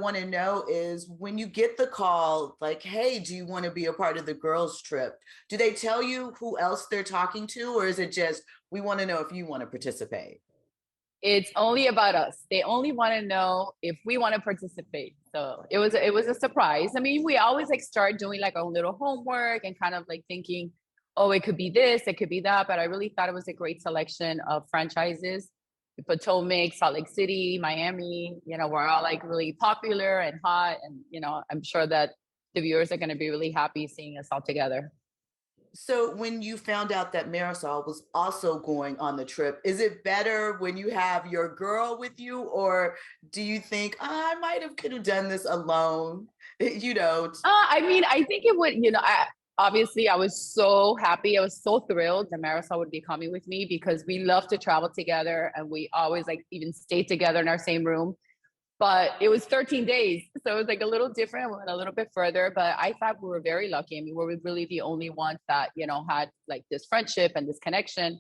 want to know is when you get the call, like, hey, do you want to be a part of the girls' trip? Do they tell you who else they're talking to, or is it just, we want to know if you want to participate? It's only about us. They only want to know if we want to participate. So it was a surprise. I mean, we always like start doing like our own little homework and kind of like thinking, oh, it could be this, it could be that. But I really thought it was a great selection of franchises. Potomac, Salt Lake City, Miami, we're all like really popular and hot. And, I'm sure that the viewers are going to be really happy seeing us all together. So when you found out that Marysol was also going on the trip, is it better when you have your girl with you, or do you think, I might have could have done this alone? I mean, I think it would, obviously I was so happy. I was so thrilled that Marisol would be coming with me because we love to travel together and we always like even stay together in our same room. But it was 13 days. So it was like a little different, we went a little bit further, but I thought we were very lucky. I mean, we were really the only ones that, had like this friendship and this connection.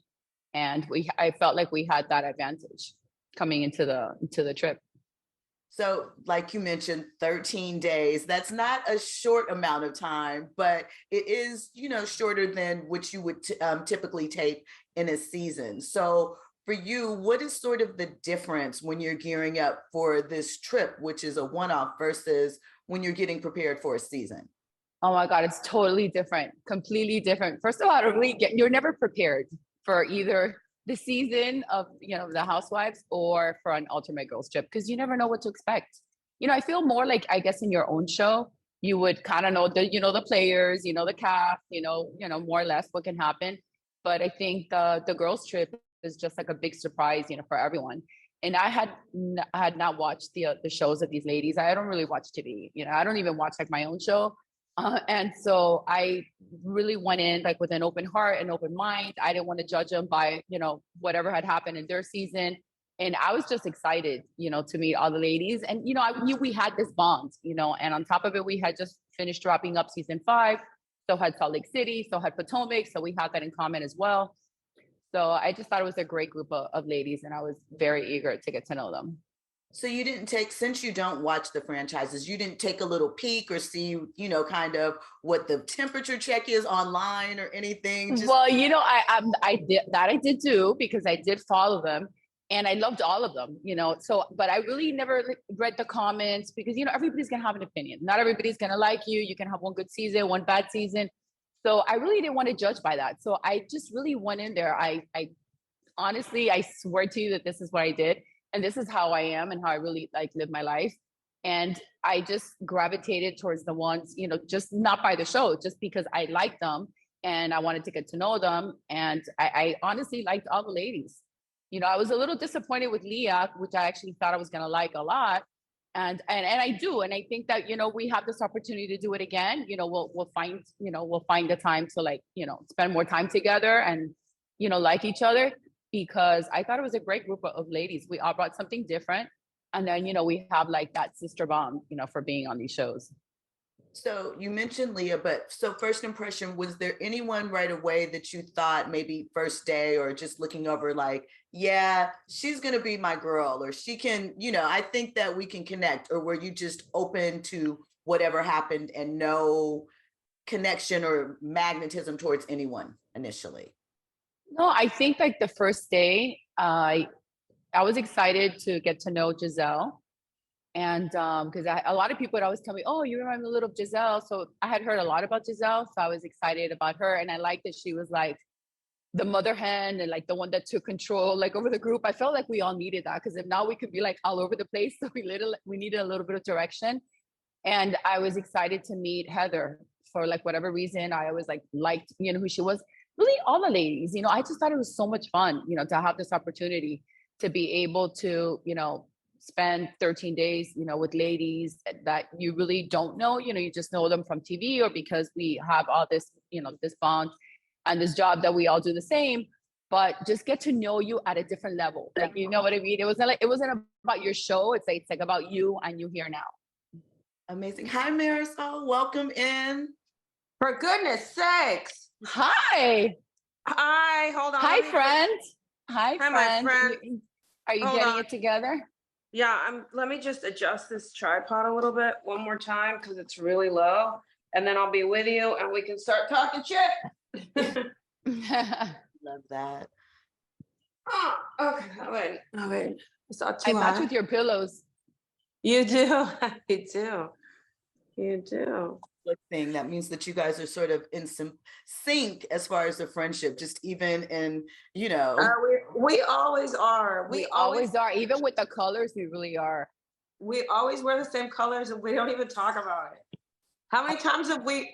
And I felt like we had that advantage coming into the trip. So like you mentioned, 13 days, that's not a short amount of time, but it is, shorter than what you would typically take in a season. So for you, what is sort of the difference when you're gearing up for this trip, which is a one-off, versus when you're getting prepared for a season? Oh my God, it's totally different, completely different. First of all, you're never prepared for either the season of, the Housewives or for an Ultimate Girls Trip, because you never know what to expect. I feel more like, I guess in your own show, you would kind of know the players, the cast, more or less what can happen. But I think the girls trip is just like a big surprise, for everyone. And I had not watched the shows of these ladies. I don't really watch TV. I don't even watch like my own show. And so I really went in like with an open heart and open mind. I didn't want to judge them by, whatever had happened in their season. And I was just excited, to meet all the ladies. And, I knew we had this bond, and on top of it, we had just finished wrapping up season 5. So had Salt Lake City, so had Potomac. So we had that in common as well. So I just thought it was a great group of ladies, and I was very eager to get to know them. So you didn't since you don't watch the franchises, you didn't take a little peek or see, kind of what the temperature check is online or anything? Well, I did too, because I did follow them and I loved all of them, so, but I really never read the comments because, everybody's going to have an opinion. Not everybody's going to like you. You can have one good season, one bad season. So I really didn't want to judge by that. So I just really went in there. I honestly, I swear to you that this is what I did. And this is how I am and how I really like live my life. And I just gravitated towards the ones, just not by the show, just because I liked them and I wanted to get to know them. And I honestly liked all the ladies. I was a little disappointed with Leah, which I actually thought I was going to like a lot. And I do. And I think that, we have this opportunity to do it again. We'll find the time to like, spend more time together and, like each other. Because I thought it was a great group of ladies. We all brought something different. And then, we have like that sister bond, for being on these shows. So you mentioned Leah, but so first impression, was there anyone right away that you thought maybe first day or just looking over like, yeah, she's going to be my girl, or she can, I think that we can connect? Or were you just open to whatever happened and no connection or magnetism towards anyone initially? No, I think like the first day, I was excited to get to know Giselle. And because a lot of people would always tell me, oh, you remind me a little of Giselle. So I had heard a lot about Giselle. So I was excited about her. And I liked that she was like the mother hen and like the one that took control like over the group. I felt like we all needed that, because if not, we could be like all over the place. So we needed a little bit of direction. And I was excited to meet Heather for like whatever reason. I always liked, who she was. Really all the ladies, I just thought it was so much fun, to have this opportunity to be able to, spend 13 days, with ladies that you really don't know, you just know them from TV or because we have all this, this bond and this job that we all do the same, but just get to know you at a different level. Like, you know what I mean? It wasn't about your show. It's like about you and you here now. Amazing. Hi, Marysol. Welcome in. For goodness sakes. Hi. Hi, hold on. Hi, friend. Hi, my friend. friend. Are you getting it together? Yeah, let me just adjust this tripod a little bit one more time because it's really low. And then I'll be with you and we can start talking shit. Love that. Oh, okay. Oh, wait. It's not I too match high. with your pillows. You do. You do. You do. Good thing that means that you guys are sort of in some sync as far as the friendship, just even in, you know. We always are. We always are. Even with the colors, we really are. We always wear the same colors and we don't even talk about it. How many times have we,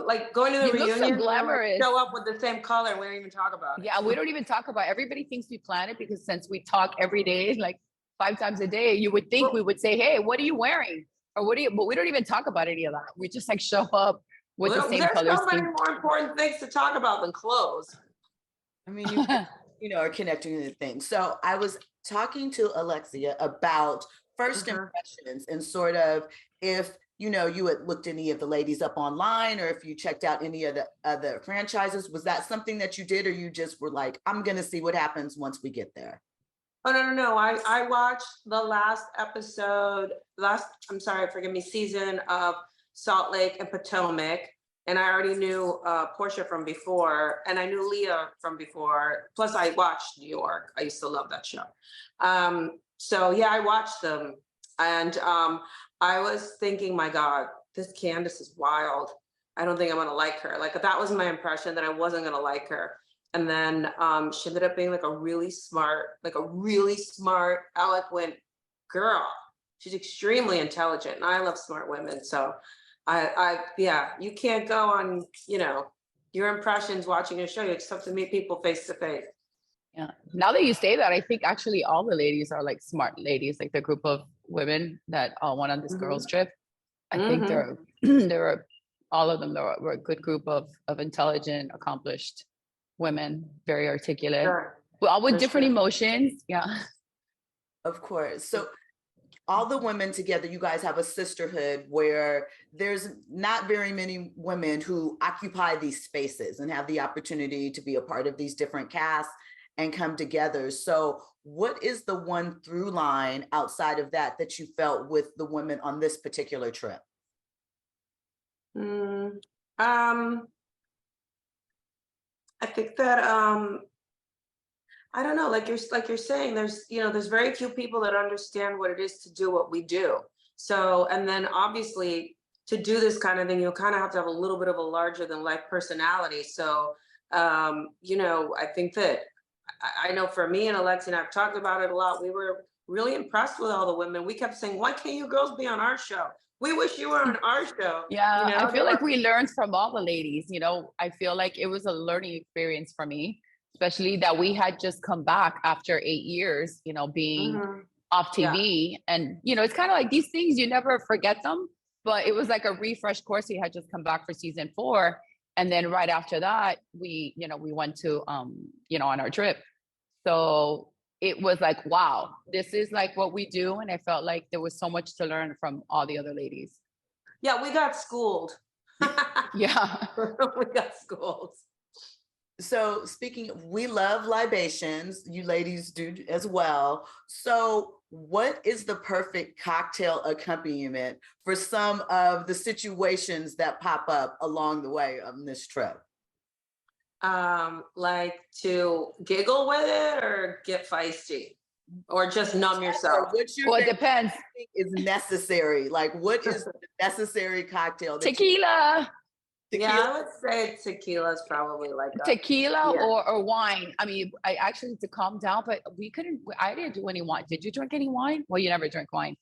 like, going to the You look so reunion, glamorous. show up with the same color and we don't even talk about it? Yeah, we don't even talk about it. Everybody thinks we plan it because since we talk every day, like 5 times a day, you would think we would say, hey, what are you wearing? Or what do you, but we don't even talk about any of that. We just like show up with the same There's color so many scheme. more important things to talk about than clothes. I mean, you know, are connecting the things. So I was talking to Alexia about first impressions and sort of if, you know, you had looked any of the ladies up online or if you checked out any of the other franchises. Was that something that you did, or you just were like, I'm going to see what happens once we get there? Oh, no. I watched the last episode, forgive me, season of Salt Lake and Potomac. And I already knew Portia from before, and I knew Leah from before. Plus, I watched New York. I used to love that show. So yeah, I watched them, and I was thinking, my God, this Candace is wild. I don't think I'm gonna like her. Like, that was my impression, that I wasn't gonna like her. And then she ended up being like a really smart, eloquent girl. She's extremely intelligent, and I love smart women. So yeah, you can't go on, you know, your impressions watching a show. You just have to meet people face to face. Yeah. Now that you say that, I think actually all the ladies are like smart ladies, like the group of women that all went on this girls trip. I think they're all of them were a good group of intelligent, accomplished women, very articulate, all with different emotions. Yeah. Of course. So all the women together, you guys have a sisterhood where there's not very many women who occupy these spaces and have the opportunity to be a part of these different casts and come together. So what is the one through line outside of that that you felt with the women on this particular trip? I think that I don't know, like you're saying, there's very few people that understand what it is to do what we do. So, and then obviously to do this kind of thing, you kind of have to have a little bit of a larger than life personality. So, you know, I think that I know for me and Alexia, and I've talked about it a lot, we were really impressed with all the women. We kept saying, why can't you girls be on our show? We wish you were on our show. Yeah, you know? I feel like we learned from all the ladies, you know. I feel like it was a learning experience for me, especially that we had just come back after 8 years, you know, being off TV. Yeah. And, you know, it's kind of like these things, you never forget them, but it was like a refresh course. We had just come back for season 4. And then right after that, we went to, you know, on our trip. So it was like, wow, this is like what we do. And I felt like there was so much to learn from all the other ladies. Yeah, we got schooled. Yeah. We got schooled. So speaking of, we love libations, you ladies do as well. So what is the perfect cocktail accompaniment for some of the situations that pop up along the way on this trip? Like to giggle with it or get feisty or just numb yourself? Well, it depends. Is necessary. Like, what is the necessary cocktail? Tequila. Yeah, I would say tequila is probably like tequila or wine. I mean, I actually to calm down, but I didn't do any wine. Did you drink any wine? Well, you never drink wine.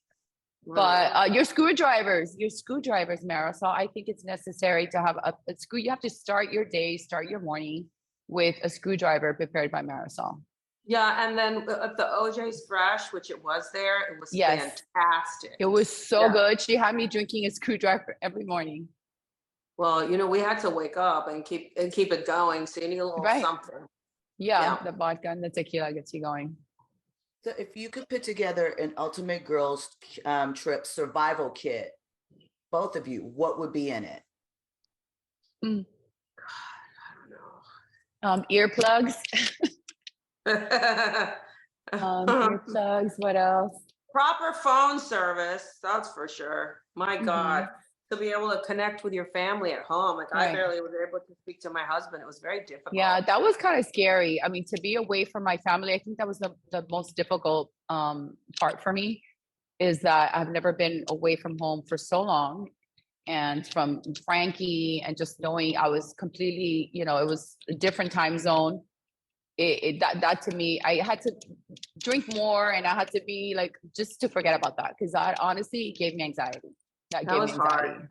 But your screwdrivers, Marysol, I think it's necessary to have a screw. You have to start your day, start your morning with a screwdriver prepared by Marysol. Yeah, and then if the OJ's fresh, which it was there, it was fantastic. It was so good. She had me drinking a screwdriver every morning. Well, you know, we had to wake up and keep it going. So you need a little something. Yeah, the vodka and the tequila gets you going. So if you could put together an ultimate girls trip survival kit, both of you, what would be in it? God, I don't know. Earplugs. Earplugs. What else? proper phone service, that's for sure. My God, to be able to connect with your family at home. Like I Right. barely was able to speak to my husband. It was very difficult. Yeah, that was kind of scary. I mean, to be away from my family, I think that was the most difficult part for me, is that I've never been away from home for so long. And from Frankie, and just knowing I was completely, you know, it was a different time zone. That to me, I had to drink more, and I had to be like, just to forget about that, because that honestly gave me anxiety. That gave me was anxiety. hard.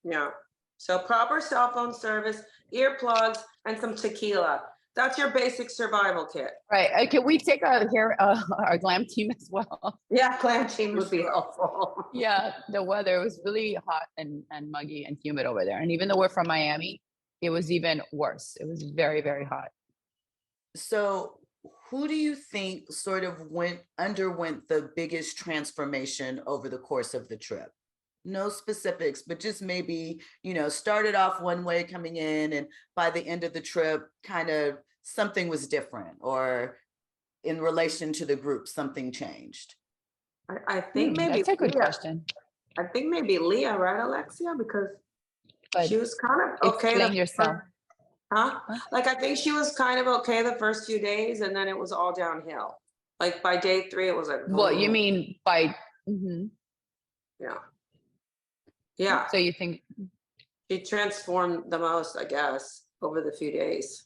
Yeah. So proper cell phone service, earplugs, and some tequila. That's your basic survival kit. Right. Can we take our glam team as well? Yeah, clan team would be helpful. Yeah, the weather was really hot and muggy and humid over there. And even though we're from Miami, it was even worse. It was very, very hot. So who do you think sort of underwent the biggest transformation over the course of the trip? No specifics, but just maybe, started off one way coming in, and by the end of the trip, kind of something was different, or in relation to the group, something changed. I think maybe that's a good Leah. question. I think maybe Leah, right, Alexia? Because But she was kind of okay. explain yourself. Huh? Like, I think she was kind of okay the first few days, and then it was all downhill. Like by day 3, it was like, What you mean by? Mm-hmm. Yeah. So you think she transformed the most, I guess, over the few days.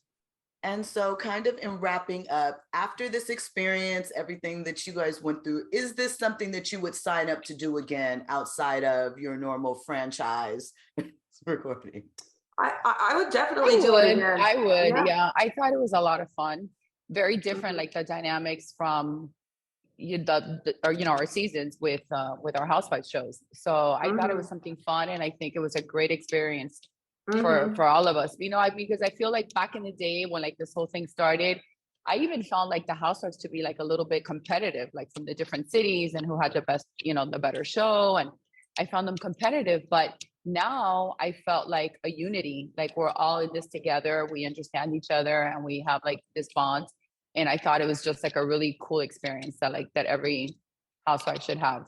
And so, kind of in wrapping up, after this experience, everything that you guys went through, is this something that you would sign up to do again outside of your normal franchise recording? I would definitely do it again. I would. Yeah. I thought it was a lot of fun. Very different, like the dynamics from our seasons with our Housewives shows. So I thought it was something fun, and I think it was a great experience for all of us. Because I feel like back in the day when like this whole thing started, I even found like the Housewives to be like a little bit competitive, like from the different cities and who had the best, the better show. And I found them competitive, but now I felt like a unity, like we're all in this together. We understand each other and we have like this bond. And I thought it was just like a really cool experience that every housewife should have.